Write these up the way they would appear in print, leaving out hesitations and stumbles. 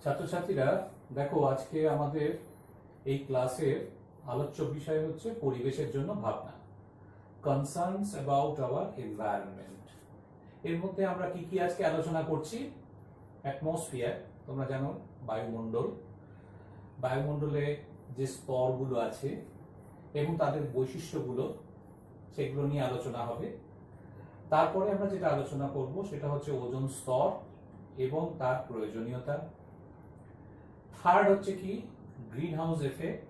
ছাত্রছাত্রীরা দেখো, আজকে আমাদের এই ক্লাসের আলোচ্য বিষয় হচ্ছে পরিবেশের জন্য ভাবনা, কনসার্নস অ্যাবাউট আওয়ার এনভায়রনমেন্ট। এর মধ্যে আমরা কি কি আজকে আলোচনা করছি? অ্যাটমসফিয়ার, তোমরা জানো বায়ুমণ্ডল, বায়ুমণ্ডলে যে স্তরগুলো আছে এবং তাদের বৈশিষ্ট্যগুলো, সেগুলো নিয়ে আলোচনা হবে। তারপরে আমরা যেটা আলোচনা করব সেটা হচ্ছে ওজোন স্তর এবং তার প্রয়োজনীয়তা। থার্ড হচ্ছে কি গ্রিন হাউস এফেক্ট,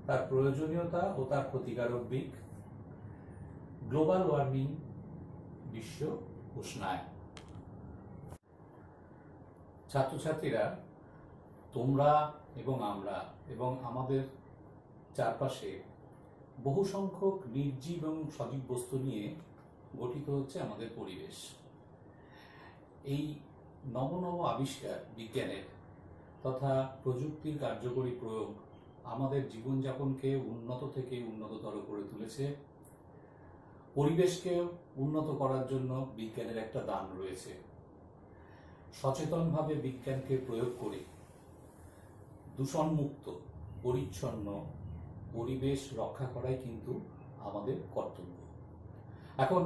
তার প্রয়োজনীয়তা ও তার ক্ষতিকারক দিক। গ্লোবাল ওয়ার্মিং, বিশ্ব উষ্ণায়ন। ছাত্রছাত্রীরা, তোমরা এবং আমরা এবং আমাদের চারপাশে বহু সংখ্যক নির্জীব এবং সজীব বস্তু নিয়ে গঠিত হচ্ছে আমাদের পরিবেশ। এই নব নব আবিষ্কার বিজ্ঞানের তথা প্রযুক্তির কার্যকরী প্রয়োগ আমাদের জীবনযাপনকে উন্নত থেকে উন্নততর করে তুলেছে। পরিবেশকে উন্নত করার জন্য বিজ্ঞানের একটা দান রয়েছে। সচেতনভাবে বিজ্ঞানকে প্রয়োগ করে দূষণমুক্ত পরিচ্ছন্ন পরিবেশ রক্ষা করাই কিন্তু আমাদের কর্তব্য। এখন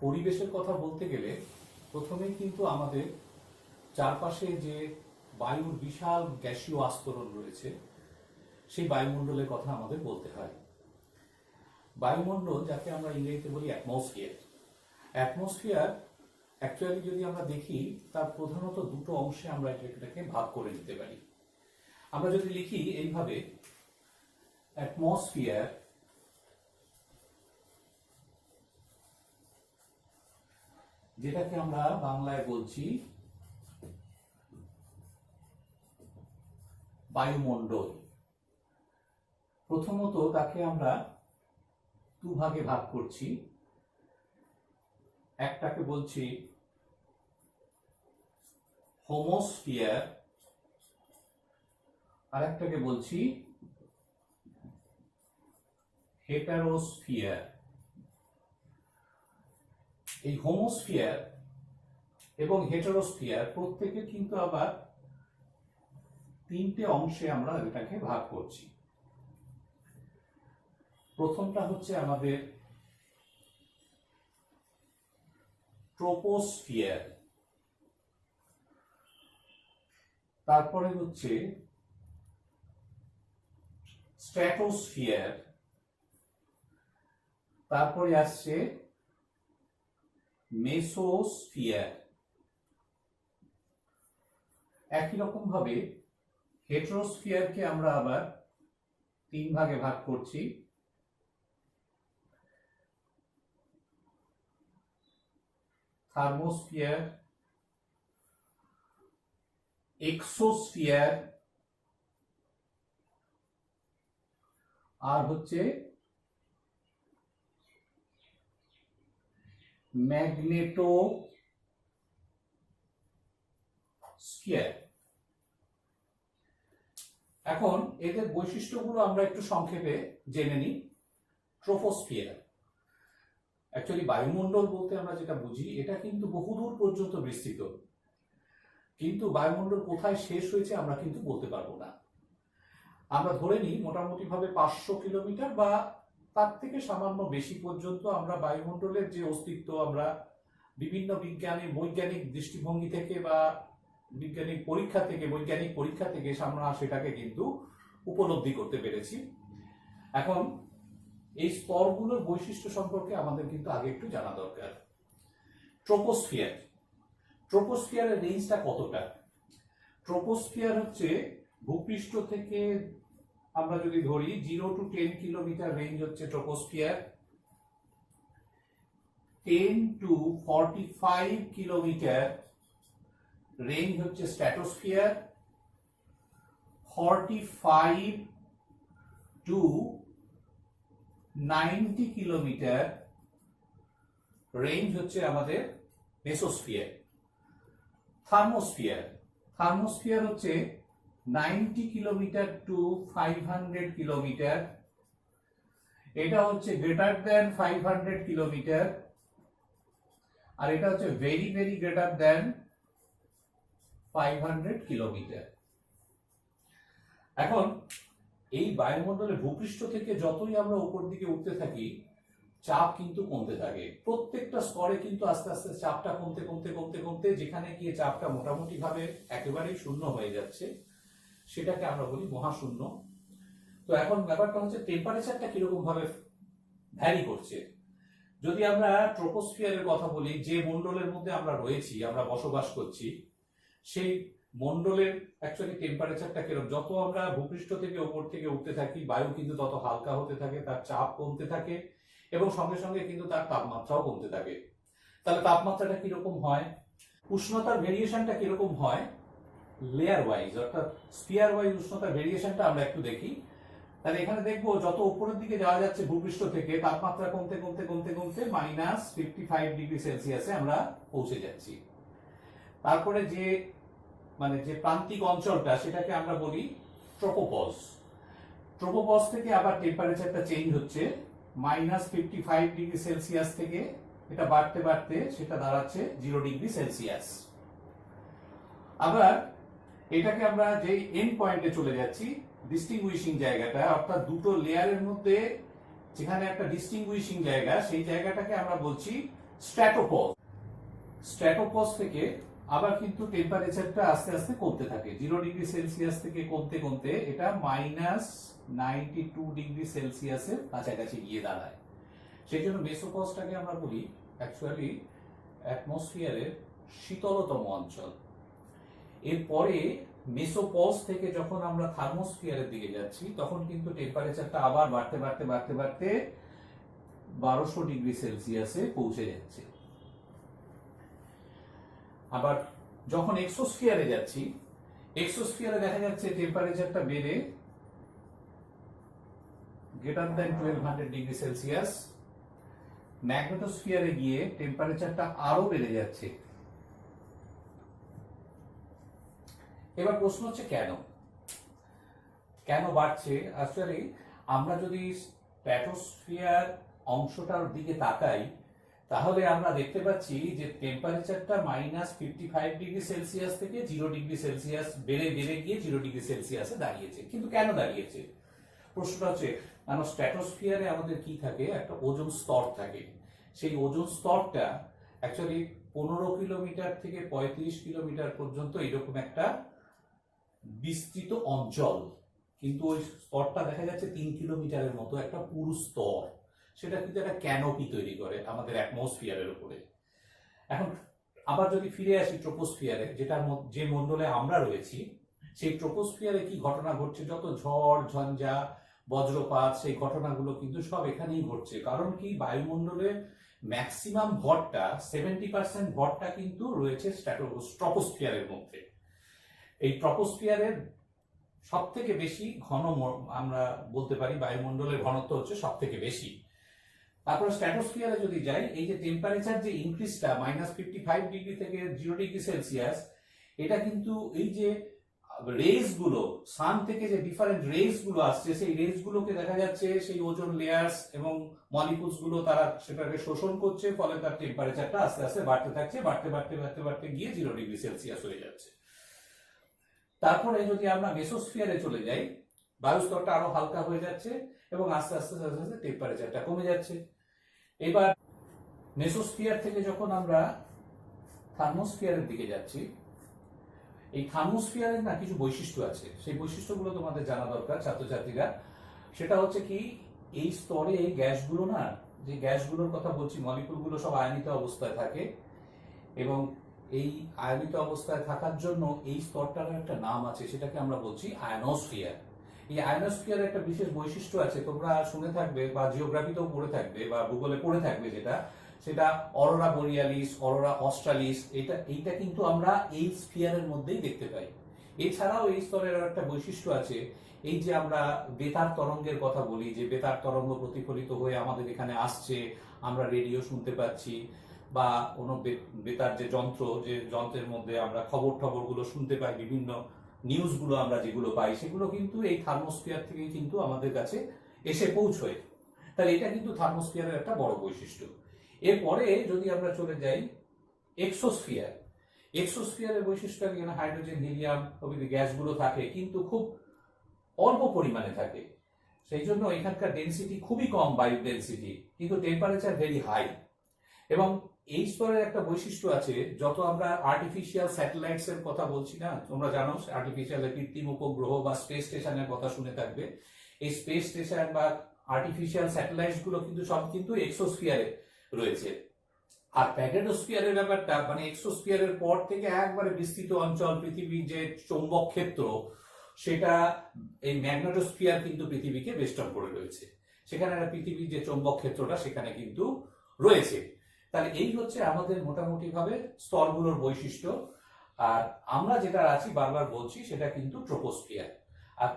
পরিবেশের কথা বলতে গেলে প্রথমেই কিন্তু আমাদের চারপাশে যে বায়ুর বিশাল গ্যাসীয় আস্তরণ রয়েছে, সেই বায়ুমণ্ডলের কথা আমাদের বলতে হয়। বায়ুমণ্ডল, যাকে আমরা ইংরেজিতে বলি অ্যাটমসফিয়ার, অ্যাটমসফিয়ার অ্যাকচুয়ালি যদি আমরা দেখি তার প্রধানত দুটো অংশে আমরা এটাকে ভাগ করে নিতে পারি। আমরা যদি লিখি এইভাবে, অ্যাটমসফিয়ার যেটাকে আমরা বাংলায় বলছি বায়ুমণ্ডল, প্রথমত তাকে আমরা দুভাগে ভাগ করছি। একটাকে বলছি হোমোস্ফিয়ার, আর একটাকে বলছি হেটারোস্ফিয়ার। এই হোমোস্ফিয়ার এবং হেটারোস্ফিয়ার প্রত্যেকে কিন্তু আবার তিনটে অংশে আমরা এটাকে ভাগ করছি। প্রথমটা হচ্ছে আমাদের ট্রোপোস্ফিয়ার, তারপরে হচ্ছে স্ট্র্যাটোস্ফিয়ার, তারপরে আসছে মেসোস্ফিয়ার। একই রকম ভাবে হেটারোস্ফিয়ারকে আমরা আবার তিন ভাগে ভাগ করছি। থার্মোস্ফিয়ার, এক্সোস্ফিয়ার, আর হচ্ছে ম্যাগনেটোস্ফিয়ার। এখন এদের বৈশিষ্ট্যগুলো আমরা একটু সংক্ষেপে জেনে নিই। ট্রোপোস্ফিয়ার, অ্যাকচুয়ালি বায়ুমণ্ডল বলতে আমরা যেটা বুঝি, এটা কিন্তু বহুদূর পর্যন্ত বিস্তৃত, কিন্তু বায়ুমণ্ডল কোথায় শেষ হয়েছে আমরা কিন্তু বলতে পারবো না। আমরা ধরে নিই মোটামুটি ভাবে 500 কিলোমিটার বা তার থেকে সামান্য বেশি পর্যন্ত আমরা বায়ুমণ্ডলের যে অস্তিত্ব আমরা বিভিন্ন বৈজ্ঞানিক দৃষ্টিভঙ্গি থেকে বা বৈজ্ঞানিক পরীক্ষা থেকে আমরা সেটাকে কিন্তু উপলব্ধি করতে পেরেছি। এখন এই স্তরগুলোর বৈশিষ্ট্য সম্পর্কে আমাদের কিন্তু আগে একটু জানা দরকার। ট্রোপোস্ফিয়ারের রেঞ্জটা কতটা? ট্রোপোস্ফিয়ার হচ্ছে ভূপৃষ্ঠ থেকে আমরা যদি ধরি 0 to 10 কিলোমিটার রেঞ্জ হচ্ছে ট্রোপোস্ফিয়ার। 10 to 45 কিলোমিটার রেঞ্জ হচ্ছে স্ট্র্যাটোস্ফিয়ার। 45 to 90 কিলোমিটার রেঞ্জ হচ্ছে আমাদের মেসোস্ফিয়ার। থার্মোস্ফিয়ার হচ্ছে 90 কিলোমিটার টু 500 কিলোমিটার। এটা হচ্ছে গ্রেটার দেন 500 কিলোমিটার, আর এটা হচ্ছে very very greater than 500 kilometre. এখন এই বায়ুমণ্ডলের ভূপৃষ্ঠ থেকে যতই আমরা উপর দিকে উঠতে থাকি, চাপ কিন্তু কমতে থাকে। প্রত্যেকটা স্তরে কিন্তু আস্তে আস্তে চাপটা কমতে কমতে কমতে কমতে যেখানে গিয়ে চাপটা মোটামুটি ভাবে একেবারেই শূন্য হয়ে যাচ্ছে, সেটাকে আমরা বলি মহাশূন্য। তো এখন ব্যাপারটা হচ্ছে টেম্পারেচারটা কিরকম ভাবে ভ্যারি করছে। যদি আমরা ট্রোপোস্ফিয়ারের কথা বলি, যে মণ্ডলের মধ্যে আমরা রয়েছি, আমরা বসবাস করছি, সেই মণ্ডলের অ্যাকচুয়ালি টেম্পারেচারটা কিরকম, যত আমরা ভূপৃষ্ঠ থেকে উপর থেকে উঠতে থাকি, বায়ু কিন্তু তত হালকা হতে থাকে, তার চাপ কমতে থাকে এবং সঙ্গে সঙ্গে কিন্তু তার তাপমাত্রাও কমতে থাকে। তাহলে তাপমাত্রাটা কিরকম হয়, উষ্ণতার ভেরিয়েশনটা কিরকম হয় লেয়ার ওয়াইজ, অর্থাৎ স্ফিয়ার ওয়াইজ উষ্ণতার ভেরিয়েশনটা আমরা একটু দেখি। তাহলে এখানে দেখবো যত উপরের দিকে যাওয়া যাচ্ছে ভূপৃষ্ঠ থেকে, তাপমাত্রা কমতে কমতে কমতে কমতে -55°C আমরা পৌঁছে যাচ্ছি। তারপরে যে যে প্রান্তিক অঞ্চলটা, সেটাকে আমরা বলি ট্রোপোপজ। ট্রোপোপজ থেকে আবার টেম্পারেচারটা চেঞ্জ হচ্ছে, -55°C থেকে এটা বাড়তে বাড়তে সেটা দাঁড়াচ্ছে 0°C। আবার এটাকে আমরা যে এন্ড পয়েন্টে চলে যাচ্ছি, ডিস্টিংগুইশিং জায়গাটা, অর্থাৎ দুটো লেয়ারের মধ্যে যেখানে একটা ডিস্টিংগুইশিং জায়গা, সেই জায়গাটাকে আমরা বলছি স্ট্র্যাটোপজ। স্ট্র্যাটোপজ থেকে আবার কিন্তু টেম্পারেচারটা আস্তে আস্তে কমতে থাকে, 0°C থেকে কমতে কমতে এটা -92°C এর কাছাকাছি গিয়ে দাঁড়ায়। সেই জন্য মেসোপজটাকে আমরা বলি অ্যাকচুয়ালি অ্যাটমসফিয়ারের শীতলতম অঞ্চল। এরপরে মেসোপজ থেকে যখন আমরা থার্মোস্ফিয়ারের দিকে যাচ্ছি, তখন কিন্তু টেম্পারেচারটা আবার বাড়তে বাড়তে বাড়তে বাড়তে 1200°C পৌঁছে যাচ্ছে। আবার যখন এক্সোস্ফিয়ারে যাচ্ছি, এক্সোস্ফিয়ারে দেখা যাচ্ছে টেম্পারেচারটা বেড়ে >1200°C। ম্যাগনেটোস্ফিয়ারে গিয়ে টেম্পারেচারটা আরো বেড়ে যাচ্ছে। এবার প্রশ্ন হচ্ছে কেন বাড়ছে। অ্যাকচুয়ালি আমরা যদি স্ট্র্যাটোস্ফিয়ার অংশটার দিকে তাকাই, তাহলে আমরা দেখতে পাচ্ছি যে টেম্পারেচারটা -55°C থেকে 0°C বেড়ে বেড়ে গিয়ে 0°C দাঁড়িয়েছে। কিন্তু কেন দাঁড়িয়েছে, প্রশ্নটা হচ্ছে কারণ স্ট্র্যাটোস্ফিয়ারে আমাদের কি থাকে, একটা ওজোন স্তর থাকে। সেই ওজোন স্তরটা অ্যাকচুয়ালি 15 কিলোমিটার থেকে 35 কিলোমিটার পর্যন্ত এরকম একটা বিস্তৃত অঞ্চল, কিন্তু ওই স্তরটা দেখা যাচ্ছে 3 কিলোমিটারের মতো একটা পুরু স্তর। সেটা কিন্তু একটা ক্যানোপি তৈরি করে আমাদের অ্যাটমসফিয়ারের উপরে। এখন আবার যদি ফিরে আসি ট্রোপোস্ফিয়ারে, যে মণ্ডলে আমরা রয়েছি, সেই ট্রোপোস্ফিয়ারে কি ঘটনা ঘটছে, যত ঝড় ঝঞ্ঝা বজ্রপাত, সেই ঘটনাগুলো কিন্তু সব এখানেই ঘটছে। কারণ কি, বায়ুমণ্ডলের ম্যাক্সিমাম ভরটা 70% ভরটা কিন্তু রয়েছে ট্রপোস্ফিয়ারের মধ্যে। এই ট্রপোস্ফিয়ারের সব থেকে বেশি ঘন, আমরা বলতে পারি বায়ুমণ্ডলের ঘনত্ব হচ্ছে সব থেকে বেশি। তারপরে স্ট্র্যাটোস্ফিয়ারে যদি যাই, এই যে টেম্পারেচার যে ইনক্রিজটা -55° থেকে 0°C, এটা কিন্তু এই যে রেজ গুলো, সান থেকে যে ডিফারেন্ট রেজ গুলো আসছে, সেই রেজ গুলোকে দেখা যাচ্ছে সেই ওজোন লেয়ার্স এবং মলিকুলস গুলো তারা সেটাকে শোষণ করছে, ফলে তার টেম্পারেচারটা আস্তে আস্তে বাড়তে থাকছে, বাড়তে বাড়তে বাড়তে বাড়তে গিয়ে 0°C হয়ে যাচ্ছে। তারপরে যদি আমরা মেসোস্ফিয়ারে চলে যাই, বায়ুস্তরটা আরো হালকা হয়ে যাচ্ছে এবং আস্তে আস্তে আস্তে আস্তে টেম্পারেচারটা কমে যাচ্ছে। এবার মেসোস্ফিয়ার থেকে যখন আমরা থার্মোস্ফিয়ারের দিকে যাচ্ছি, এই থার্মোস্ফিয়ারের না কিছু বৈশিষ্ট্য আছে, সেই বৈশিষ্ট্যগুলো তোমাদের জানা দরকার ছাত্রছাত্রীরা। সেটা হচ্ছে কি, এই স্তরে গ্যাসগুলো না, যে গ্যাসগুলোর কথা বলছি, মলিকুলগুলো সব আয়নিত অবস্থায় থাকে এবং এই আয়নিত অবস্থায় থাকার জন্য এই স্তরটার একটা নাম আছে, সেটাকে আমরা বলছি আয়নোস্ফিয়ার। এই আয়নোস্ফিয়ারের একটা বিশেষ বৈশিষ্ট্য আছে, তোমরা শুনে থাকবে বা জিওগ্রাফিতেও পড়ে থাকবে বা ভূগোলে পড়ে থাকবে, সেটা অরোরা বোরিয়ালিস, অরোরা অস্ট্রালিস। এইটা কিন্তু আমরা এই স্ফিয়ারের মধ্যেই দেখতে পাই। এছাড়াও এই স্তরের একটা বৈশিষ্ট্য আছে, এই যে আমরা বেতার তরঙ্গের কথা বলি, যে বেতার তরঙ্গ প্রতিফলিত হয়ে আমাদের এখানে আসছে, আমরা রেডিও শুনতে পাচ্ছি, বা কোনো বেতার যে যন্ত্রের মধ্যে আমরা খবরগুলো শুনতে পাই, বিভিন্ন নিউজগুলো আমরা যেগুলো পাই, সেগুলো কিন্তু এই থার্মোস্ফিয়ার থেকে কিন্তু আমাদের কাছে এসে পৌঁছয়। তাহলে এটা কিন্তু থার্মোস্ফিয়ারের একটা বড় বৈশিষ্ট্য। এরপরে যদি আমরা চলে যাই এক্সোস্ফিয়ার, এক্সোস্ফিয়ারের বৈশিষ্ট্য কি, হাইড্রোজেন, হিলিয়াম প্রভৃতি গ্যাসগুলো থাকে, কিন্তু খুব অল্প পরিমাণে থাকে, সেই জন্য এখানকার ডেনসিটি খুবই কম, বায়ুর ডেনসিটি, কিন্তু টেম্পারেচার ভেরি হাই। এবং এই স্তরের একটা বৈশিষ্ট্য আছে, যত আমরা আর্টিফিশিয়াল স্যাটেলাইটস এর কথা বলছি না, তোমরা জানো আর্টিফিশিয়াল কৃত্রিম উপগ্রহ বা স্পেস স্টেশনের কথা শুনে থাকবে। এই স্পেস স্টেশন বা আর্টিফিশিয়াল স্যাটেলাইটস গুলো কিন্তু সব কিন্তু এক্সোস্ফিয়ারে রয়েছে। আর প্যাগেডোস্ফিয়ারের ব্যাপারটা মানে এক্সোস্ফিয়ারের পর থেকে একবারে বিস্তৃত অঞ্চল, পৃথিবীর যে চৌম্বক ক্ষেত্র, সেটা এই ম্যাগনেটোস্ফিয়ার কিন্তু পৃথিবীকে বেষ্টন করে রয়েছে। সেখানে পৃথিবীর যে চৌম্বক ক্ষেত্রটা সেখানে কিন্তু রয়েছে। তাহলে এই হচ্ছে আমাদের মোটামুটি ভাবে স্তরগুলোর বৈশিষ্ট্য। আর আমরা যেটা আছি বারবার বলছি সেটা কিন্তু ট্রোপোস্ফিয়ার। আর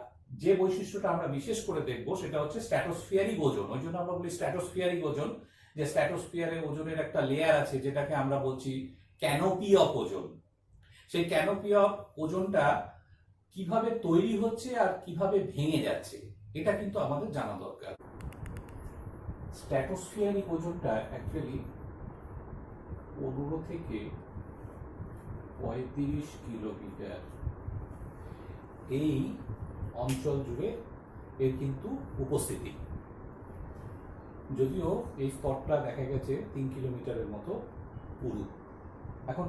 যে বৈশিষ্ট্যটা আমরা বিশেষ করে দেখব সেটা হচ্ছে স্ট্র্যাটোস্ফিয়ারিক ওজোন। ওই জন্য আমরা বলি স্ট্র্যাটোস্ফিয়ারিক ওজোন, যে স্ট্র্যাটোস্ফিয়ারের ওজনের একটা লেয়ার আছে যেটাকে আমরা বলছি ক্যানোপি অফ ওজোন। সেই ক্যানোপি অফ ওজোনটা কিভাবে তৈরি হচ্ছে আর কিভাবে ভেঙে যাচ্ছে এটা কিন্তু আমাদের জানা দরকার। স্ট্র্যাটোস্ফিয়ারিক ওজোনটা অ্যাকচুয়ালি 15 থেকে 35 কিলোমিটার এই অঞ্চল জুড়ে এর কিন্তু উপস্থিতি, যদিও এই স্তরটা দেখা গেছে 3 কিলোমিটারের মতো পুরু। এখন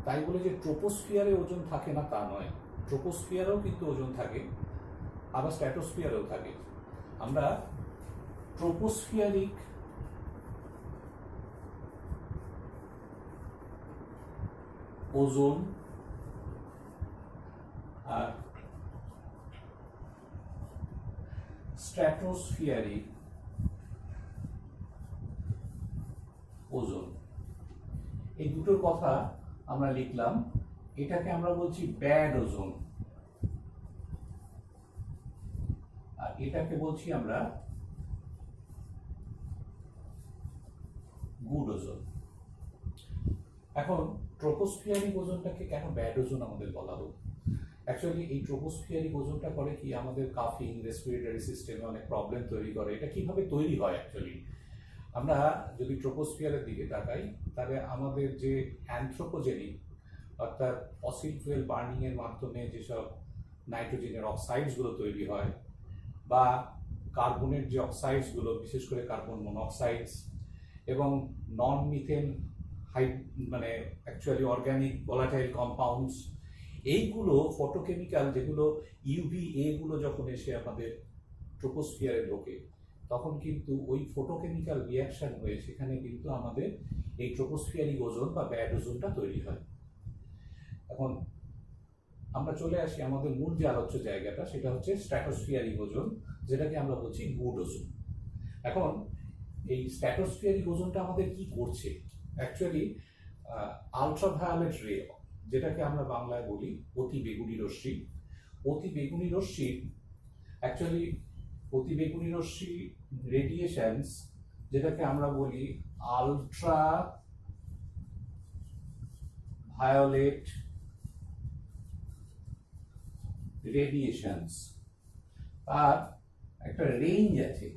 তাই বলে যে ট্রোপোস্ফিয়ারে ওজন থাকে না তা নয়, ট্রোপোস্ফিয়ারেও কিন্তু ওজন থাকে, আবার স্ট্র্যাটোস্ফিয়ারেও থাকে। আমরা ট্রোপোস্ফিয়ারিক ওজোন আর স্ট্র্যাটোস্ফিয়ারিক ওজোন এই দুটোর কথা আমরা লিখলাম। এটাকে আমরা বলছি ব্যাড ওজোন, আর এটাকে বলছি আমরা গুড ওজোন। এখন ট্রোপোস্ফিয়ারিক ওজোনটাকে কেন ব্যাড ওজোন আমাদের বলা হলো? অ্যাকচুয়ালি এই ট্রোপোস্ফিয়ারিক ওজোনটা করে কি আমাদের কাফিং, রেসপিরেটরি সিস্টেমে অনেক প্রবলেম তৈরি করে। এটা কিভাবে তৈরি হয়? অ্যাকচুয়ালি আমরা যদি ট্রোপোস্ফিয়ারের দিকে তাকাই, তাহলে আমাদের যে অ্যানথ্রোপোজেনিক অর্থাৎ ফসিল ফুয়েল বার্নিং এর মাধ্যমে যেসব নাইট্রোজেনের অক্সাইডস গুলো তৈরি হয়, বা কার্বনের যে অক্সাইডস গুলো, বিশেষ করে কার্বন মনোক্সাইডস এবং নন মিথেন মানে অ্যাকচুয়ালি অর্গানিক ভোলাটাইল কম্পাউন্ডস, এইগুলো ফটোকেমিক্যাল, যেগুলো ইউভিএ গুলো যখন এসে আমাদের ট্রোপোস্ফিয়ারে ঢোকে, তখন কিন্তু ওই ফটোকেমিক্যাল রিয়াকশন হয়ে সেখানে কিন্তু আমাদের এই ট্রোপোস্ফিয়ারিক ওজোন বা ব্যাড ওজোনটা তৈরি হয়। এখন আমরা চলে আসি আমাদের মূল যে আলোচ্য জায়গাটা, সেটা হচ্ছে স্ট্র্যাটোস্ফিয়ারিক ওজোন, যেটাকে আমরা বলছি গুড ওজোন। এখন এই স্ট্র্যাটোস্ফিয়ারিক ওজোনটা আমাদের কি করছে? অ্যাকচুয়ালি আলট্রাভায়োলেট রে, যেটাকে আমরা বাংলায় বলি অতি বেগুনি রশ্মি, অতি বেগুনি রশ্মি অ্যাকচুয়ালি অতি বেগুনি রশ্মি রেডিয়েশনস, যেটাকে আমরা বলি আলট্রা ভায়োলেট রেডিয়েশনস, আর একটা রেঞ্জ আছে।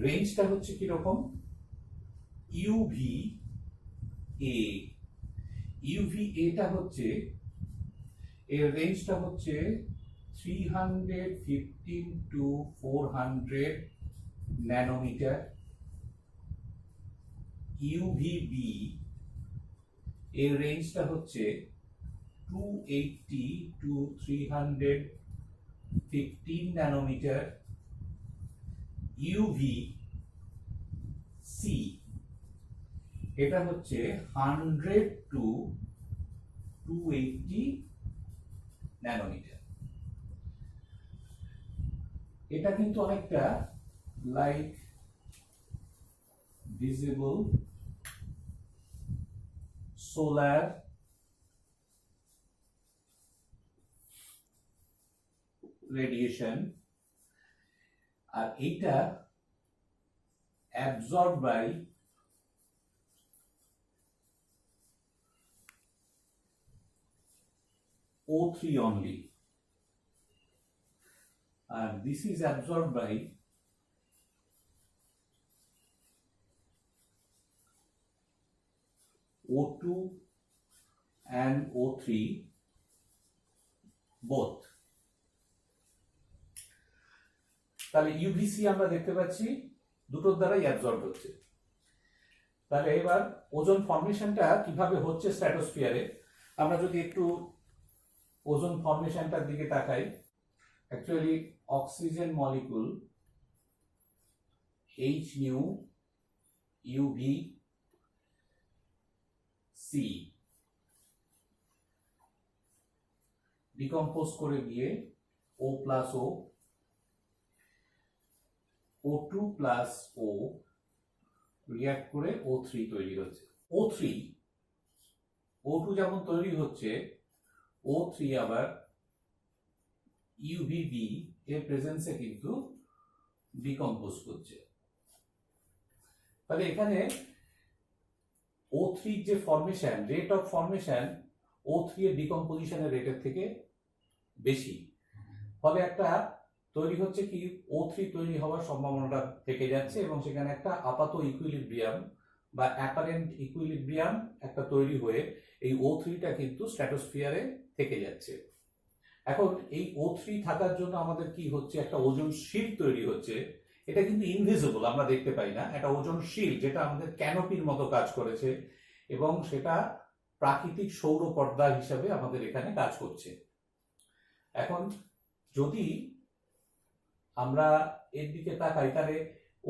রেঞ্জটা হচ্ছে কিরকম? ইউভিএ, ইউভিএটা হচ্ছে, এর রেঞ্জটা হচ্ছে 315 to 400 ন্যানোমিটার। ইউভিবি এর রেঞ্জটা হচ্ছে 280 to 315 ন্যানোমিটার। ইউভিসি এটা হচ্ছে 100 to 280 ন্যানোমিটার। এটা কিন্তু অনেকটা লাইক ভিজিবল সোলার রেডিয়েশন, আর এইটা absorb by O3 only, and this is absorbed by O2 and O3 both. তাহলে ইউভিসি আমরা দেখতে পাচ্ছি দুটোর দ্বারাই অ্যাবজর্ব হচ্ছে। তাহলে এবার ওজোন ফর্মেশনটা কিভাবে হচ্ছে স্ট্র্যাটোস্ফিয়ারে, আমরা যদি একটু ওজোন ফর্মেশনটার দিকে তাকাই, actually oxygen molecule HU UVC decompose করে গিয়ে O plus O, O2 plus O react করে O3 তৈরি হচ্ছে। O2 যেমন তৈরি হচ্ছে, O3 আবার UVB এর প্রেজেন্সে কিন্তু ডিকম্পোজ করছে। তাহলে এখানে O3 যে formation, rate of formation O3 এর ডিকম্পোজিশনের রেটের থেকে বেশি, ফলে একটা তৈরি হচ্ছে কি O3 তৈরি হওয়ার সম্ভাবনাটা থেকে যাচ্ছে এবং সেখানে একটা আপাত ইকুইলিব্রিয়াম বা অ্যাপারেন্ট ইকুইলিব্রিয়াম একটা তৈরি হয়ে এই O3টা কিন্তু স্ট্র্যাটোস্ফিয়ারে থেকে যাচ্ছে। এখন এই O3 থাকার জন্য আমাদের কি হচ্ছে, একটা ওজোন শিল্ড তৈরি হচ্ছে। এটা কিন্তু ইনভিজিবল, আমরা দেখতে পাই না, একটা ওজোন শিল্ড যেটা আমাদের ক্যানোপির মতো কাজ করেছে এবং সেটা প্রাকৃতিক সৌর পর্দা হিসাবে আমাদের এখানে কাজ করছে। এখন যদি আমরা এর দিকে তাকাই, তাহলে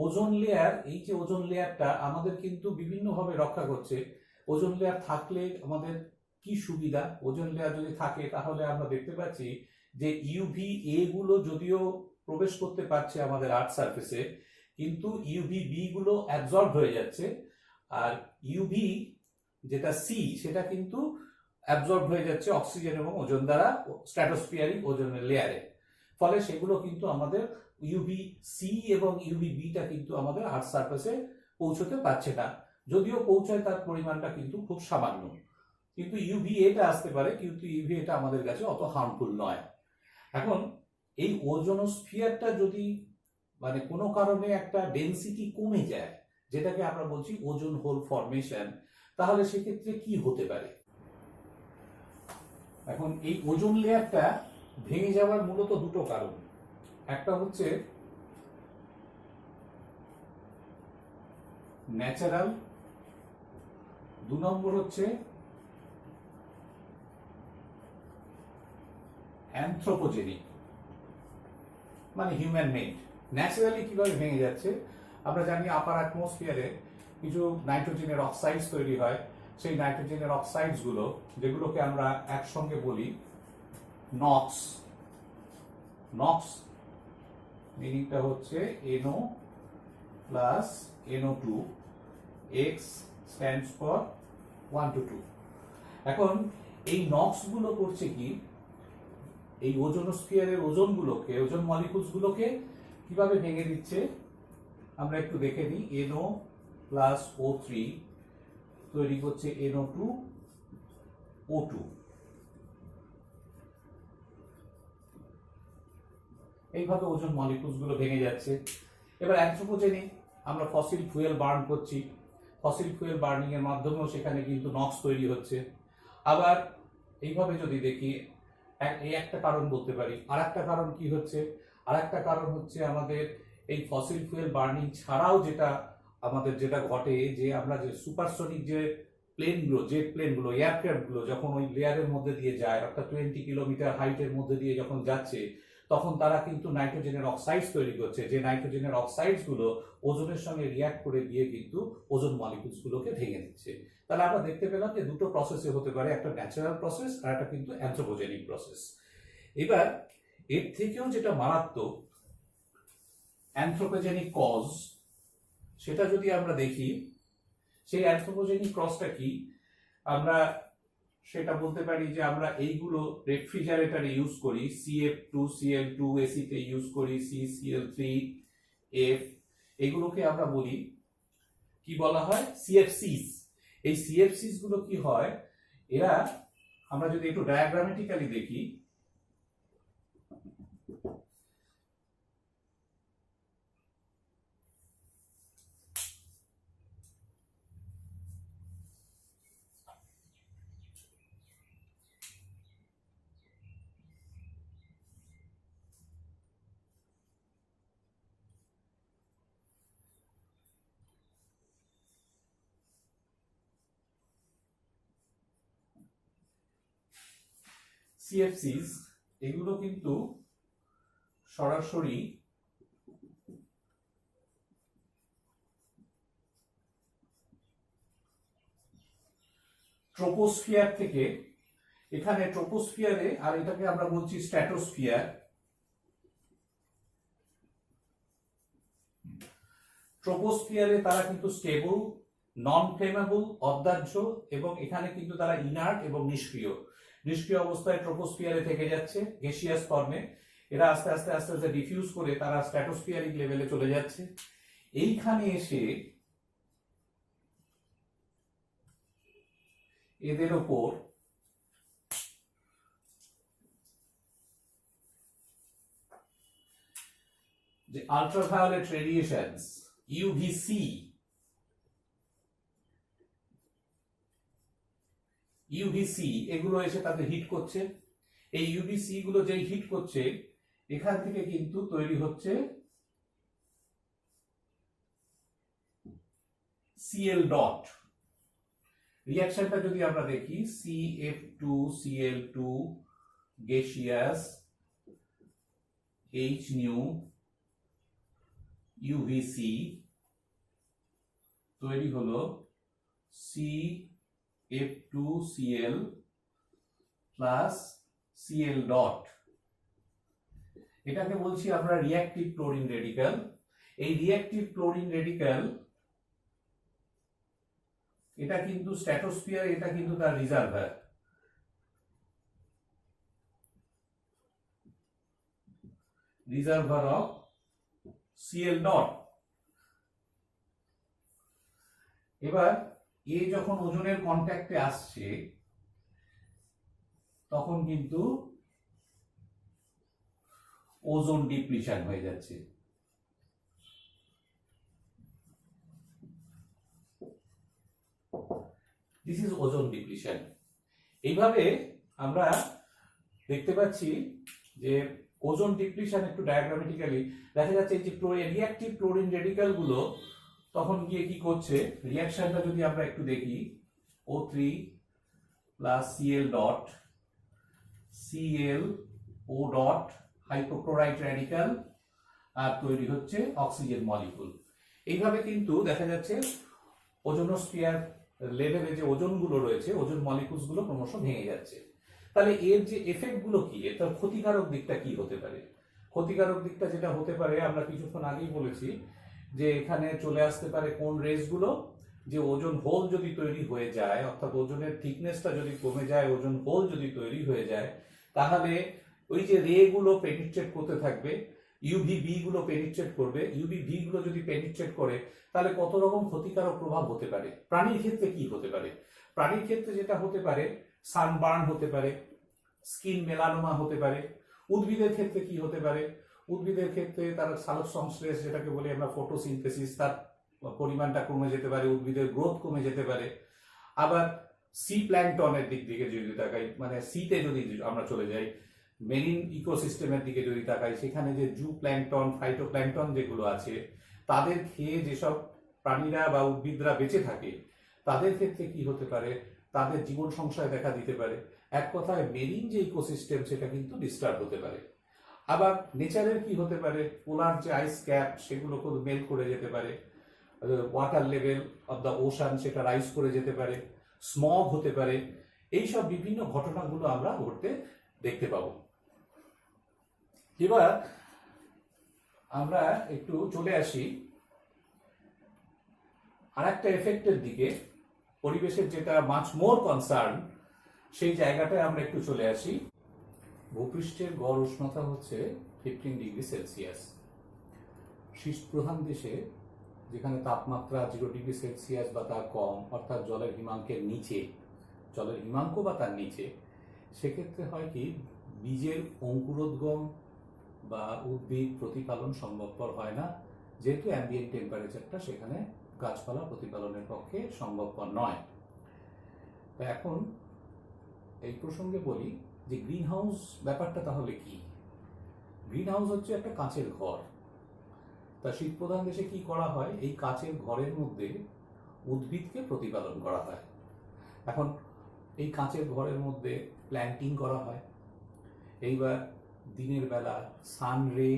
ওজোন লেয়ার, এই যে ওজোন লেয়ারটা আমাদের কিন্তু বিভিন্নভাবে রক্ষা করছে। ওজোন লেয়ার থাকলে আমাদের কি সুবিধা, ওজোন লেয়ার যদি থাকে তাহলে আমরা দেখতে পাচ্ছি যে UVA গুলো যদিও প্রবেশ করতে পারছে আমাদের আর্থ সারফেসে, কিন্তু UVB গুলো অ্যাবজর্ব হয়ে যাচ্ছে, আর UV যেটা সি সেটা কিন্তু অ্যাবজর্ব হয়ে যাচ্ছে অক্সিজেন এবং ওজোন দ্বারা স্ট্র্যাটোস্ফিয়ারিক ওজোনের লেয়ারে। ফলে সেগুলো কিন্তু আমাদের UVC এবং UVBটা কিন্তু আমাদের আর্থ সারফেসে পৌঁছতে পারছে না, যদিও পৌঁছায় তার পরিমাণটা কিন্তু খুব সামান্য। কিন্তু UVAটা আসতে পারে, কিন্তু UVAটা আমাদের কাছে অত হার্মফুল নয়। এখন এই ওজোনোস্ফিয়ারটা যদি মানে কোনো কারণে একটা ডেনসিটি কমে যায়, যেটাকে আমরা বলছি ওজোন হোল ফর্মেশন, তাহলে সেক্ষেত্রে কি হতে পারে? এখন এই ওজোন লেয়ারটা ভেঙে যাওয়ার মূলত দুটো কারণ। একটা হচ্ছে ন্যাচারাল, 2 নম্বর হচ্ছে অ্যানথ্রোপোজেনিক, মানে হিউম্যান মেড। ন্যাচারালি কিভাবে ভেঙে যাচ্ছে, আমরা জানি আপার অ্যাটমসফিয়ারে কিছু নাইট্রোজেনের অক্সাইডস তৈরি হয়। সেই নাইট্রোজেনের অক্সাইডস গুলো, যেগুলোকে আমরা একসঙ্গে বলি নক্স, নক্স মিনিংটা হচ্ছে NO plus NO2, X stands for 1 to 2। এখন এই নক্স গুলো করছে কি, এই ওজোনোস্ফিয়ারের ওজোন গুলোকে, ওজোন মলিকুলস গুলোকে কিভাবে ভেঙে দিচ্ছে আমরা একটু দেখে নিই। NO প্লাস O3 তৈরি করছে NO2 O2। এইভাবে ওজোন মলিকুলস গুলো ভেঙে যাচ্ছে। এবার অ্যানথ্রোপোজেনিক, আমরা ফসিল ফুয়েল বার্ন করছি, ফসিল ফুয়েল বার্নিং এর মাধ্যমেও সেখানে কিন্তু নক্স তৈরি হচ্ছে। আবার এইভাবে যদি দেখি, এই একটা কারণ বলতে পারি। আর একটা কারণ কি হচ্ছে, আর একটা কারণ হচ্ছে আমাদের এই ফসিল ফুয়েল বার্নিং ছাড়াও যেটা আমাদের যেটা ঘটে, যে আমরা যে সুপারসনিক যে প্লেনগুলো, জেট প্লেনগুলো, এয়ারক্রাফটগুলো যখন ওই লেয়ারের মধ্যে দিয়ে যায়, অর্থাৎ 20 কিলোমিটার হাইটের মধ্যে দিয়ে যখন যাচ্ছে, তখন তারা কিন্তু নাইট্রোজেনের অক্সাইডস তৈরি করছে, যে নাইট্রোজেনের অক্সাইডস গুলো ওজোনের সঙ্গে রিঅ্যাক্ট করে দিয়ে কিন্তু ওজোন মলিকুলস গুলোকে ভেঙে দিচ্ছে। তাহলে আমরা দেখতে পেলাম যে দুটো প্রসেসে হতে পারে, একটা ন্যাচারাল প্রসেস আর একটা কিন্তু অ্যানথ্রোপোজেনিক প্রসেস। এবার এর থেকেও যেটা মারাত্মক অ্যানথ্রোপোজেনিক কজ, সেটা যদি আমরা দেখি, সেই অ্যানথ্রোপোজেনিক কজটা কি, আমরা সেটা বলতে পারি যে আমরা এইগুলো রেফ্রিজারেটরে ইউজ করি, CF2CL2 এসিতে ইউজ করি, CCl3F, এগুলোকে আমরা বলি কি বলা হয়, CFCs। এই CFCs গুলো কি হয়, এরা আমরা যদি একটু ডায়াগ্রামেটিক্যালি দেখি, সিএফসিস এগুলো কিন্তু সরাসরি ট্রোপোস্ফিয়ার থেকে, এখানে ট্রোপোস্ফিয়ারে, আর এটাকে আমরা বলছি স্ট্র্যাটোস্ফিয়ার, ট্রোপোস্ফিয়ারে তারা কিন্তু স্টেবল, নন ফ্লেমেবল, অদাহ্য, এবং এখানে কিন্তু তারা ইনার্ট এবং নিষ্ক্রিয় নিষ্ক্রিয় অবস্থায় ট্রোপোস্ফিয়ারে থেকে যাচ্ছে গ্যাসিয়াস ফর্মে। এরা আস্তে আস্তে আস্তে আস্তে ডিফিউজ করে তারা স্ট্র্যাটোস্ফিয়ারিক লেভেলে চলে যাচ্ছে। এইখানে এসে এদের ওপর যে আল্ট্রাভায়োলেট রেডিয়েশনস ইউভিসি, এগুলো এসে তাদের হিট করছে। এই ইউভিসি গুলো যেই হিট করছে, এখান থেকে কিন্তু তৈরি হচ্ছে সিএল ডট। রিঅ্যাকশনটা যদি আমরা দেখি, CF2Cl2 gaseous H new UVC তৈরি হলো CF2Cl প্লাস Cl ডট। এটাকে বলছি আমরা রিঅ্যাকটিভ ক্লোরিন রেডিক্যাল। এই রিঅ্যাকটিভ ক্লোরিন রেডিক্যাল এটা কিন্তু স্ট্র্যাটোস্ফিয়ার, এটা কিন্তু তার রিজার্ভার অফ Cl ডট। এবার এ যখন ওজনের কন্ট্যাক্টে আসছে, তখন কিন্তু ওজোন ডিপ্লিশন হয়ে যাচ্ছে। This is ozone depletion. এইভাবে আমরা দেখতে পাচ্ছি যে ওজোন ডিপ্লিশন একটু ডায়াগ্রামেটিক্যালি দেখা যাচ্ছে। এই যে রিঅ্যাকটিভ ক্লোরিন রেডিক্যাল গুলো তখন গিয়ে কি করছে, রিঅ্যাকশনটা যদি আমরা একটু দেখি, O3 plus Cl dot, ClO dot, hypochlorite radical, আর তৈরি হচ্ছে অক্সিজেন মলিকুল। এইভাবে কিন্তু দেখা যাচ্ছে ওজোনোস্ফিয়ার লেভেলে যে ওজনগুলো রয়েছে, ওজোন মলিকুলস গুলো ক্রমশ ভেঙে যাচ্ছে। তাহলে এর যে এফেক্ট গুলো কি, এর ক্ষতিকারক দিকটা কি হতে পারে? ক্ষতিকারক দিকটা যেটা হতে পারে, আমরা কিছুক্ষণ আগেই বলেছি যে এখানে চলে আসতে পারে কোন রেস গুলো, যে ওজোন হোল যদি তৈরি হয়ে যায়, অর্থাৎ ওজনের থিকনেসটা যদি কমে যায়, ওজোন হোল যদি তৈরি হয়ে যায়, তাহলে ওই যে রে গুলো পেনিট্রেট করতে থাকবে, ইউভিবি গুলো পেনিট্রেট করবে। ইউভিবি গুলো যদি পেনিট্রেট করে, তাহলে কত রকম ক্ষতিকারক প্রভাব হতে পারে। প্রাণীর ক্ষেত্রে কি হতে পারে? প্রাণীর ক্ষেত্রে যেটা হতে পারে, সানবার্ন হতে পারে, স্কিন মেলানোমা হতে পারে। উদ্ভিদের ক্ষেত্রে কি হতে পারে? উদ্ভিদের ক্ষেত্রে তার সালোক সংশ্লেষ, যেটাকে বলি আমরা ফটোসিনথেসিস, তার পরিমাণটা কমে যেতে পারে, উদ্ভিদের গ্রোথ কমে যেতে পারে। আবার সি প্ল্যাঙ্কটনের দিক থেকে যদি তাকাই, মানে সিতে যদি আমরা চলে যাই, মেরিন ইকোসিস্টেমের দিকে যদি তাকাই, সেখানে যে জু প্ল্যাঙ্কটন, ফাইটোপ্ল্যাঙ্কটন যেগুলো আছে, তাদের খেয়ে যেসব প্রাণীরা বা উদ্ভিদরা বেঁচে থাকে, তাদের ক্ষেত্রে কি হতে পারে? তাদের জীবন সংশয় দেখা দিতে পারে। এক কথায় মেরিন যে ইকোসিস্টেম, সেটা কিন্তু ডিস্টার্ব হতে পারে। আবার নেচারের কি হতে পারে? পোলার যে আইস ক্যাপ, সেগুলো মেল্ট করে যেতে পারে। Water level of the ocean সেটা রাইজ করে যেতে পারে। স্মগ হতে পারে। এইসব বিভিন্ন ঘটনাগুলো আমরা ঘটতে দেখতে পাবো। এবার আমরা একটু চলে আসি আরেকটা এফেক্টের দিকে, পরিবেশের যেটা মাচ মোর কনসার্ন, সেই জায়গাটায় আমরা একটু চলে আসি। ভূপৃষ্ঠের গড় উষ্ণতা হচ্ছে 15 ডিগ্রি সেলসিয়াস। শীত প্রধান দেশে, যেখানে তাপমাত্রা 0 ডিগ্রি সেলসিয়াস বা তার কম, অর্থাৎ জলের হিমাঙ্কের নিচে, জলের হিমাঙ্ক বা তার নিচে, সেক্ষেত্রে হয় কি, বীজের অঙ্কুরোদ্গম বা উদ্ভিদ প্রতিপালন সম্ভবপর হয় না, যেহেতু অ্যাম্বিয়েন্ট টেম্পারেচারটা সেখানে গাছপালা প্রতিপালনের পক্ষে সম্ভবপর নয়। তো এখন এই প্রসঙ্গে বলি যে গ্রিন হাউস ব্যাপারটা তাহলে কি? গ্রিন হাউস হচ্ছে একটা কাঁচের ঘর। তা শীত প্রধান দেশে কি করা হয়? এই কাঁচের ঘরের মধ্যে উদ্ভিদকে প্রতিপালন করা হয়। এখন এই কাঁচের ঘরের মধ্যে প্ল্যান্টিং করা হয়, এইবার দিনের বেলা সান রে,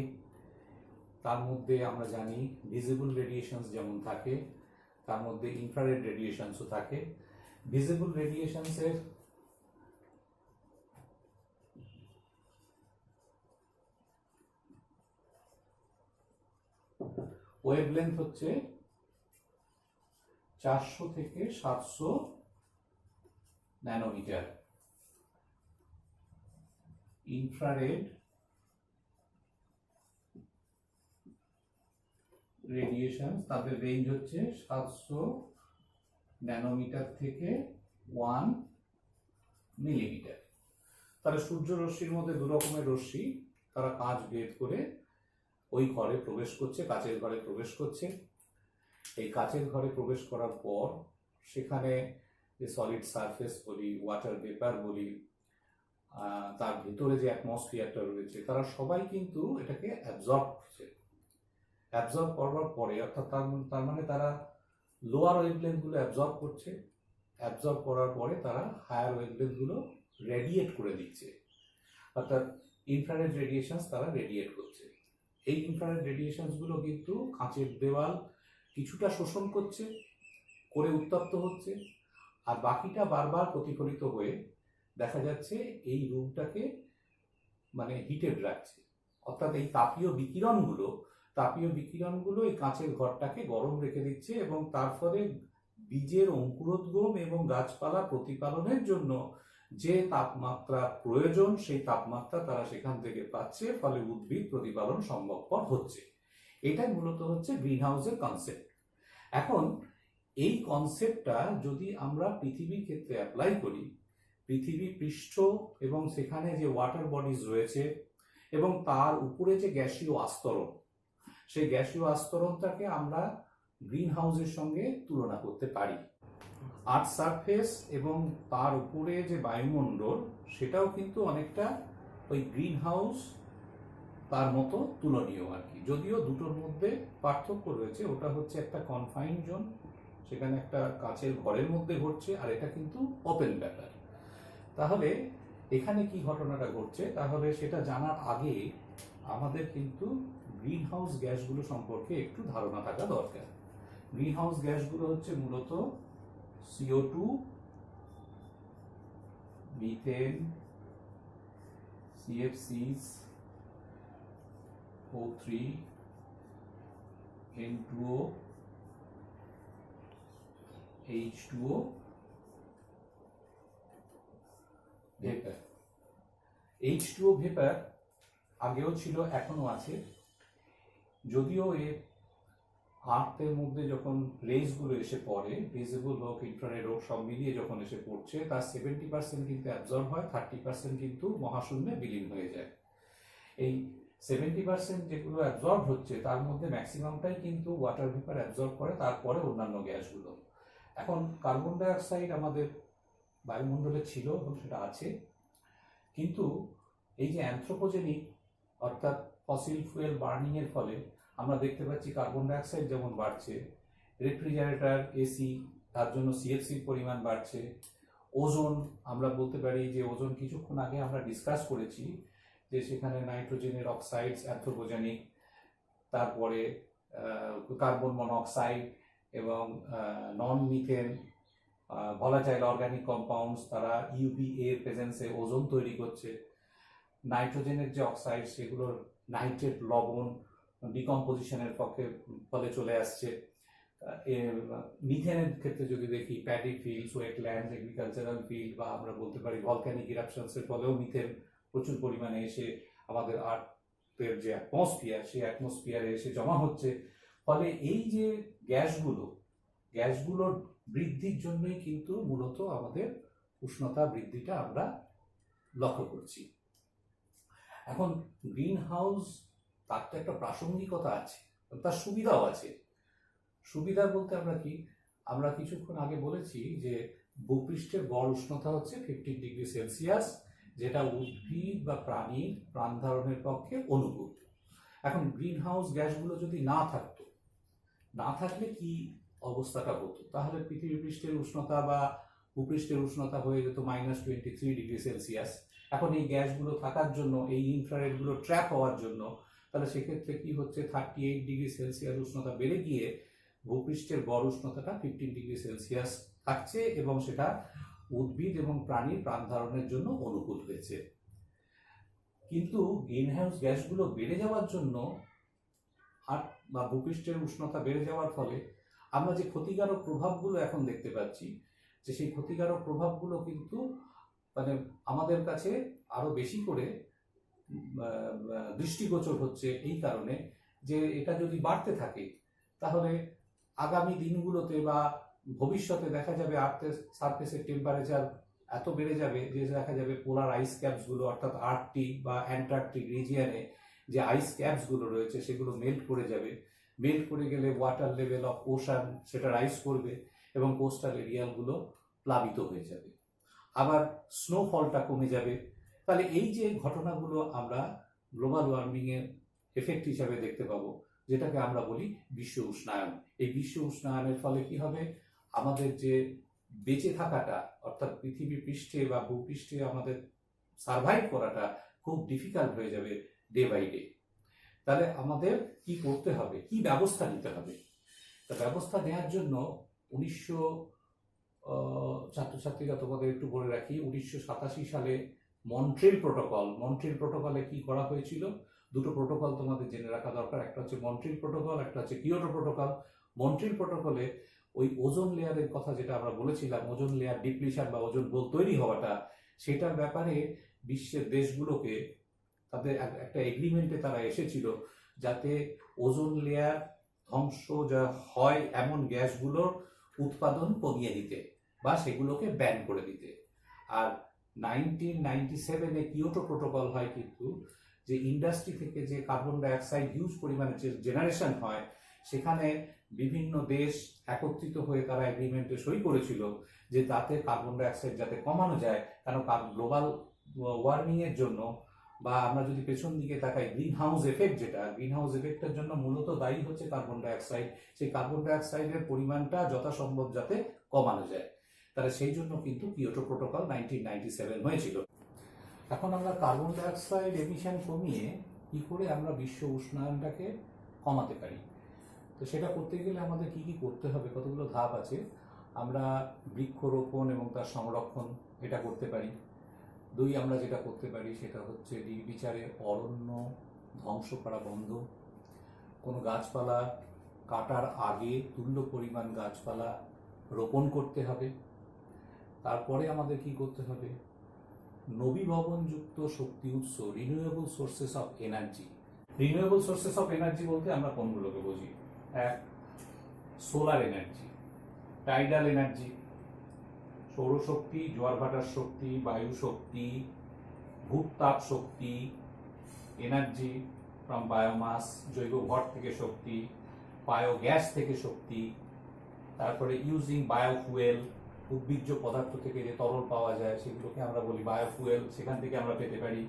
তার মধ্যে আমরা জানি ভিজিবল রেডিয়েশনস যেমন থাকে, তার মধ্যে ইনফ্রারেড রেডিয়েশনসও থাকে। ভিজিবল রেডিয়েশনসের ওয়েভলেন্থ হচ্ছে 400 থেকে 700 ন্যানোমিটার। ইনফ্রারেড রেডিয়েশন তাদের রেঞ্জ হচ্ছে 700 ন্যানোমিটার থেকে 1 মিলিমিটার। তাহলে সূর্য রশ্মির মধ্যে দু রকমের রশ্মি, তারা কাঁচ ভেদ করে ওই ঘরে প্রবেশ করছে, কাচের ঘরে প্রবেশ করছে। এই কাচের ঘরে প্রবেশ করার পর সেখানে যে সলিড সারফেস বলি, ওয়াটার ভেপার বলি, তার ভিতরে যে অ্যাটমসফিয়ারটা রয়েছে, তারা সবাই কিন্তু এটাকে অ্যাবজর্ব করছে। অ্যাবজর্ব করবার পরে, অর্থাৎ তার মানে তারা লোয়ার ওয়েভলেন্থগুলো অ্যাবজর্ব করছে, অ্যাবজর্ব করার পরে তারা হায়ার ওয়েভলেন্থগুলো রেডিয়েট করে দিচ্ছে, অর্থাৎ ইনফ্রারেড রেডিয়েশনস তারা রেডিয়েট করছে। এই ইনফ্রারেড রেডিয়েশনসগুলো কিন্তু কাঁচের দেওয়াল কিছুটা শোষণ করছে, করে উত্তপ্ত হচ্ছে, আর বাকিটা বারবার প্রতিফলিত হয়ে দেখা যাচ্ছে এই রুমটাকে মানে হিটেড রাখছে। অর্থাৎ এই তাপীয় বিকিরণগুলো এই কাঁচের ঘরটাকে গরম রেখে দিচ্ছে, এবং তার ফলে বীজের অঙ্কুরোদ্গম এবং গাছপালা প্রতিপালনের জন্য যে তাপমাত্রা প্রয়োজন সেই তাপমাত্রা তারা সেখান থেকে পাচ্ছে, ফলে উদ্ভিদ প্রতিপালন সম্ভবপর হচ্ছে। এটাই মূলত হচ্ছে গ্রিন হাউসের কনসেপ্ট। এখন এই কনসেপ্টটা যদি আমরা পৃথিবীর ক্ষেত্রে অ্যাপ্লাই করি, পৃথিবী পৃষ্ঠ এবং সেখানে যে ওয়াটার বডিজ রয়েছে এবং তার উপরে যে গ্যাসীয় আস্তরণ, সেই গ্যাসীয় আস্তরণটাকে আমরা গ্রিন হাউসের সঙ্গে তুলনা করতে পারি। আর্থ সারফেস এবং তার উপরে যে বায়ুমণ্ডল, সেটাও কিন্তু অনেকটা ওই গ্রিন হাউস তার মতো তুলনীয় আর কি। যদিও দুটোর মধ্যে পার্থক্য রয়েছে, ওটা হচ্ছে একটা কনফাইন জোন, সেখানে একটা কাচের ঘরের মধ্যে ঘটছে, আর এটা কিন্তু ওপেন ব্যাপার। তাহলে এখানে কি ঘটনাটা ঘটছে, তাহলে সেটা জানার আগে আমাদের কিন্তু গ্রিন হাউস গ্যাসগুলো সম্পর্কে একটু ধারণা থাকা দরকার। গ্রিন হাউস গ্যাসগুলো হচ্ছে মূলত CO2, methane, CFCs, O3, N2O, H2O, vapour. H2O vapour আগেও ছিল, এখনো আছে, যদিও এর আর্থের মধ্যে যখন রেজগুলো এসে পড়ে, ভিজিবল হোক ইনফ্রারেড হোক সব মিলিয়ে যখন এসে পড়ছে, তার 70% কিন্তু অ্যাবজর্ব হয়, 30% কিন্তু মহাশূন্যে বিলীন হয়ে যায়। এই 70% যেগুলো অ্যাবজর্ব হচ্ছে তার মধ্যে ম্যাক্সিমামটাই কিন্তু ওয়াটার ভেপার অ্যাবজর্ব করে, তারপরে অন্যান্য গ্যাসগুলো। এখন কার্বন ডাইঅক্সাইড আমাদের বায়ুমণ্ডলে ছিল এবং সেটা আছে, কিন্তু এই যে অ্যানথ্রোপোজেনিক অর্থাৎ ফসিল ফুয়েল বার্নিং এর ফলে আমরা দেখতে পাচ্ছি কার্বন ডাইঅক্সাইড যেমন বাড়ছে, রেফ্রিজারেটর, এসি, তার জন্য সিএফসির পরিমাণ বাড়ছে। ওজোন, আমরা বলতে পারি যে ওজোন কিছুক্ষণ আগে আমরা ডিসকাস করেছি যে সেখানে নাইট্রোজেনের অক্সাইডস অ্যানথ্রোপোজেনিক, তারপরে কার্বন মনোক্সাইড এবং নন মিথেন ভলাটাইল অর্গানিক কম্পাউন্ডস, তারা ইউভিএ এর প্রেজেন্সে ওজোন তৈরি করছে। নাইট্রোজেনের যে অক্সাইড, সেগুলোর নাইট্রেট লবণ ডিকম্পোজিশনের ফলে চলে আসছে। মিথেনের ক্ষেত্রে যদি দেখি, paddy fields, wetlands, agricultural field, বা আমরা বলতে পারি ভলক্যানিক ইরাপশনসের ফলেও মিথেন প্রচুর পরিমাণে এসে আমাদের আর্থের যে অ্যাটমসফিয়ার, সেই অ্যাটমসফিয়ারে এসে জমা হচ্ছে। ফলে এই যে গ্যাসগুলোর বৃদ্ধির জন্যই কিন্তু মূলত আমাদের উষ্ণতা বৃদ্ধিটা আমরা লক্ষ্য করছি। এখন গ্রিন হাউস, তার তো একটা প্রাসঙ্গিকতা আছে, তার সুবিধাও আছে। সুবিধা বলতে আমরা কি, আমরা কিছুক্ষণ আগে বলেছি যে ভূপৃষ্ঠের গড় উষ্ণতা হচ্ছে 15 ডিগ্রি সেলসিয়াস, যেটা উদ্ভিদ বা প্রাণীর প্রাণ ধারণের পক্ষে অনুকূল। এখন গ্রিন হাউস গ্যাসগুলো যদি না থাকলে কি অবস্থাটা হতো, তাহলে পৃথিবী পৃষ্ঠের উষ্ণতা বা ভূপৃষ্ঠের উষ্ণতা হয়ে যেত -23 ডিগ্রি সেলসিয়াস, এখন এই গ্যাসগুলো থাকার জন্য, এই ইনফ্রারেডগুলো ট্র্যাপ হওয়ার জন্য, তাহলে সেক্ষেত্রে কি হচ্ছে, 38°C উষ্ণতা বেড়ে গিয়ে ভূপৃষ্ঠের গড় উষ্ণতাটা 15°C থাকছে, এবং সেটা উদ্ভিদ এবং প্রাণীর প্রাণ ধারণের জন্য অনুকূল হয়েছে। কিন্তু গ্রিনহাউস গ্যাসগুলো বেড়ে যাওয়ার জন্য বা ভূপৃষ্ঠের উষ্ণতা বেড়ে যাওয়ার ফলে আমরা যে ক্ষতিকারক প্রভাবগুলো এখন দেখতে পাচ্ছি, যে সেই ক্ষতিকারক প্রভাবগুলো কিন্তু মানে আমাদের কাছে আরো বেশি করে দৃষ্টিগোচর হচ্ছে এই কারণে যে এটা যদি বাড়তে থাকে তাহলে আগামী দিনগুলোতে বা ভবিষ্যতে দেখা যাবে আর্থের সারফেসের টেম্পারেচার এত বেড়ে যাবে যে দেখা যাবে পোলার আইস ক্যাপসগুলো, অর্থাৎ আর্কটিক বা অ্যান্টার্কটিক রিজিয়নে যে আইস ক্যাপসগুলো রয়েছে সেগুলো মেল্ট করে যাবে। মেল্ট করে গেলে ওয়াটার লেভেল অফ ওশান সেটা রাইজ করবে এবং কোস্টাল এরিয়াগুলো প্লাবিত হয়ে যাবে। আবার স্নোফলটা কমে যাবে। তাহলে এই যে ঘটনাগুলো আমরা গ্লোবাল ওয়ার্মিংয়ের এফেক্ট হিসাবে দেখতে পাবো, যেটাকে আমরা বলি বিশ্ব উষ্ণায়ন। এই বিশ্ব উষ্ণায়নের ফলে কি হবে, আমাদের যে বেঁচে থাকাটা, অর্থাৎ পৃথিবী পৃষ্ঠে বা ভূপৃষ্ঠে আমাদের সার্ভাইভ করাটা খুব ডিফিকাল্ট হয়ে যাবে ডে বাই ডে। তাহলে আমাদের কি করতে হবে, কি ব্যবস্থা নিতে হবে? তা ব্যবস্থা নেওয়ার জন্য ছাত্রছাত্রীরা তোমাদের একটু বলে রাখি, 1987 সালে মন্ট্রিল প্রটোকলে কি করা হয়েছিল? দুটো প্রোটোকল তোমাদের জেনে রাখা দরকার, একটা হচ্ছে মন্ট্রিল প্রোটোকল, একটা হচ্ছে কিয়োটো প্রোটোকল। মন্ট্রিল প্রোটোকলে ওই ওজোন লেয়ারের কথা যেটা আমরা বলেছিলাম, ওজোন লেয়ার ডিপ্লিশন বা ওজোন বোল তৈরি হওয়াটা, সেটার ব্যাপারে বিশ্বের দেশগুলোকে তাদের একটা এগ্রিমেন্টে তারা এসেছিল যাতে ওজোন লেয়ার ধ্বংস যা হয় এমন গ্যাসগুলোর উৎপাদন কমিয়ে দিতে বা সেগুলোকে ব্যান করে দিতে। আর 1997-এ কিয়োটো প্রোটোকল হয় কিন্তু, যে ইন্ডাস্ট্রি থেকে যে কার্বন ডাইঅক্সাইড হিউজ পরিমাণে যে জেনারেশন হয়, সেখানে বিভিন্ন দেশ একত্রিত হয়ে তারা এগ্রিমেন্টে সই করেছিল যে তাতে কার্বন ডাইঅক্সাইড যাতে কমানো যায়, কারণ গ্লোবাল ওয়ার্মিং এর জন্য বা আমরা যদি পেছন দিকে তাকাই, গ্রিন হাউস এফেক্টের জন্য মূলত দায়ী হচ্ছে কার্বন ডাইঅক্সাইড। সেই কার্বন ডাইঅক্সাইডের পরিমাণটা যথাসম্ভব যাতে কমানো যায়, তাহলে সেই জন্য কিন্তু কিয়োটো প্রোটোকল 1997 হয়েছিল। এখন আমরা কার্বন ডাইঅক্সাইড এমিশন কমিয়ে কি করে আমরা বিশ্ব উষ্ণায়নটাকে কমাতে পারি, তো সেটা করতে গেলে আমাদের কি কি করতে হবে, কতগুলো ধাপ আছে। আমরা বৃক্ষরোপণ এবং তার সংরক্ষণ এটা করতে পারি। দুই, আমরা যেটা করতে পারি সেটা হচ্ছে নির্বিচারে অরণ্য ধ্বংস করা বন্ধ। কোনো গাছপালা কাটার আগে তুল্য পরিমাণ গাছপালা রোপণ করতে হবে। তারপরে আমাদের কি করতে হবে, নবীভবনযুক্ত শক্তি উৎস, renewable sources of energy. Renewable sources of energy বলতে আমরা কোনগুলোকে বুঝি? এক, সোলার এনার্জি, টাইডাল এনার্জি, সৌরশক্তি, জোয়ার ভাটার শক্তি, বায়ু শক্তি, ভূতাপ শক্তি, এনার্জি ফ্রম বায়োমাস, জৈব ভট থেকে শক্তি, বায়োগ্যাস থেকে শক্তি, তারপরে ইউজিং বায়োফুয়েল, উদ্ভিজ্জ পদার্থ থেকে যে তরল পাওয়া যায় সেগুলোকে আমরা বলি বায়োফুয়েল, সেখান থেকে আমরা পেতে পারি।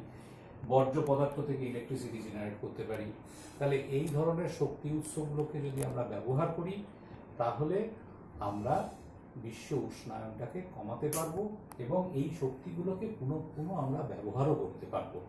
বর্জ্য পদার্থ থেকে ইলেকট্রিসিটি জেনারেট করতে পারি। তাহলে এই ধরনের শক্তি উৎসগুলোকে যদি আমরা ব্যবহার করি তাহলে আমরা বিশ্ব উষ্ণায়নটাকে কমাতে পারবো এবং এই শক্তিগুলোকে পুনঃ পুনঃ আমরা ব্যবহারও করতে পারবো।